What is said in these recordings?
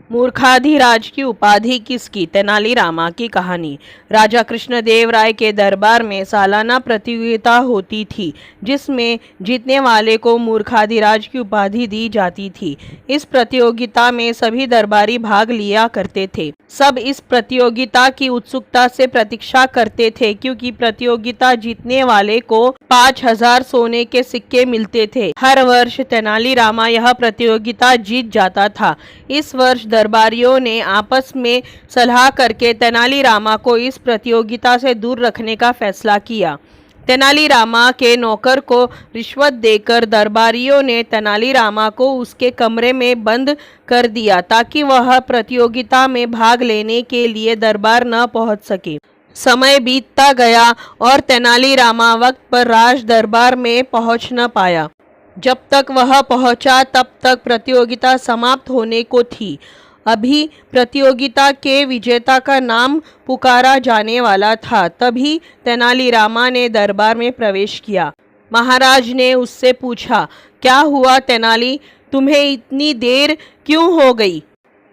मूर्खाधिराज की उपाधि किसकी? तेनालीरामा की कहानी। राजा कृष्णदेव राय के दरबार में सालाना प्रतियोगिता होती थी जिसमें जीतने वाले को मूर्खाधिराज की उपाधि दी जाती थी। इस प्रतियोगिता में सभी दरबारी भाग लिया करते थे। सब इस प्रतियोगिता की उत्सुकता से प्रतीक्षा करते थे क्योंकि प्रतियोगिता जीतने वाले को 5000 सोने के सिक्के मिलते थे। हर वर्ष तेनालीरामा यह प्रतियोगिता जीत जाता था। इस वर्ष दरबारियों ने आपस में सलाह करके तेनालीरामा को इस प्रतियोगिता से दूर रखने का फैसला किया। तेनालीरामा के नौकर को रिश्वत देकर दरबारियों ने तेनालीरामा को उसके कमरे में बंद कर दिया ताकि वह प्रतियोगिता में भाग लेने के लिए दरबार न पहुंच सके। समय बीतता गया और तेनालीरामा वक्त पर राज दरबार में पहुंच न पाया। जब तक वह पहुंचा तब तक प्रतियोगिता समाप्त होने को थी। अभी प्रतियोगिता के विजेता का नाम पुकारा जाने वाला था। तभी तेनालीरामा ने दरबार में प्रवेश किया। महाराज ने उससे पूछा, क्या हुआ तेनाली, तुम्हें इतनी देर क्यों हो गई?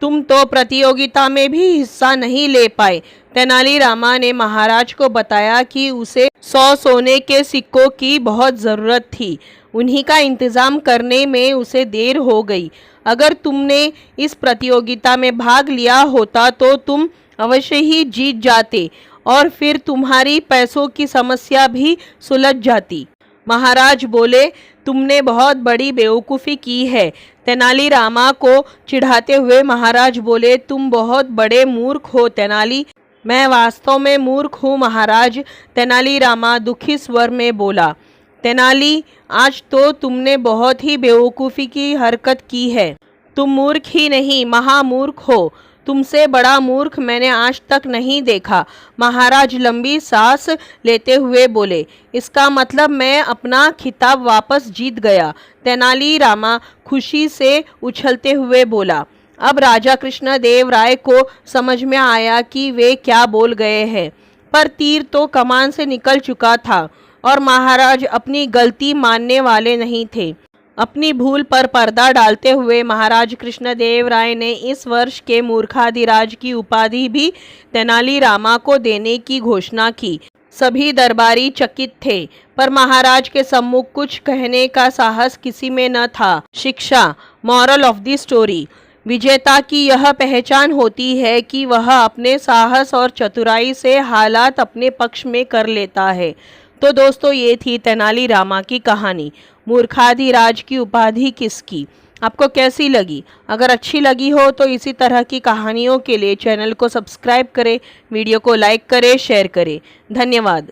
तुम तो प्रतियोगिता में भी हिस्सा नहीं ले पाए। तेनालीरामा ने महाराज को बताया कि उसे 100 सोने के सिक्कों की बहुत ज़रूरत थी। उन्हीं का इंतज़ाम करने में उसे देर हो गई। अगर तुमने इस प्रतियोगिता में भाग लिया होता तो तुम अवश्य ही जीत जाते और फिर तुम्हारी पैसों की समस्या भी सुलझ जाती। महाराज बोले, तुमने बहुत बड़ी बेवकूफ़ी की है। तेनालीरामा को चिढ़ाते हुए महाराज बोले, तुम बहुत बड़े मूर्ख हो तेनाली। मैं वास्तव में मूर्ख हूँ महाराज, तेनालीरामा दुखी स्वर में बोला। तेनाली, आज तो तुमने बहुत ही बेवकूफ़ी की हरकत की है। तुम मूर्ख ही नहीं, महामूर्ख हो। तुमसे बड़ा मूर्ख मैंने आज तक नहीं देखा। महाराज लंबी सांस लेते हुए बोले, इसका मतलब मैं अपना खिताब वापस जीत गया। तेनालीरामा खुशी से उछलते हुए बोला। अब राजा कृष्णदेव राय को समझ में आया कि वे क्या बोल गए हैं, पर तीर तो कमान से निकल चुका था और महाराज अपनी गलती मानने वाले नहीं थे। अपनी भूल पर पर्दा डालते हुए महाराज कृष्णदेव राय ने इस वर्ष के मूर्खाधिराज की उपाधि भी तेनालीरामा को देने की घोषणा की। सभी दरबारी चकित थे, पर महाराज के सम्मुख कुछ कहने का साहस किसी में न था। शिक्षा, मॉरल ऑफ द स्टोरी। विजेता की यह पहचान होती है कि वह अपने साहस और चतुराई से हालात अपने पक्ष में कर लेता है। तो दोस्तों, ये थी तेनालीरामा की कहानी। मूर्खाधिराज की उपाधि किसकी? आपको कैसी लगी? अगर अच्छी लगी हो तो इसी तरह की कहानियों के लिए चैनल को सब्सक्राइब करें, वीडियो को लाइक करें, शेयर करें। धन्यवाद।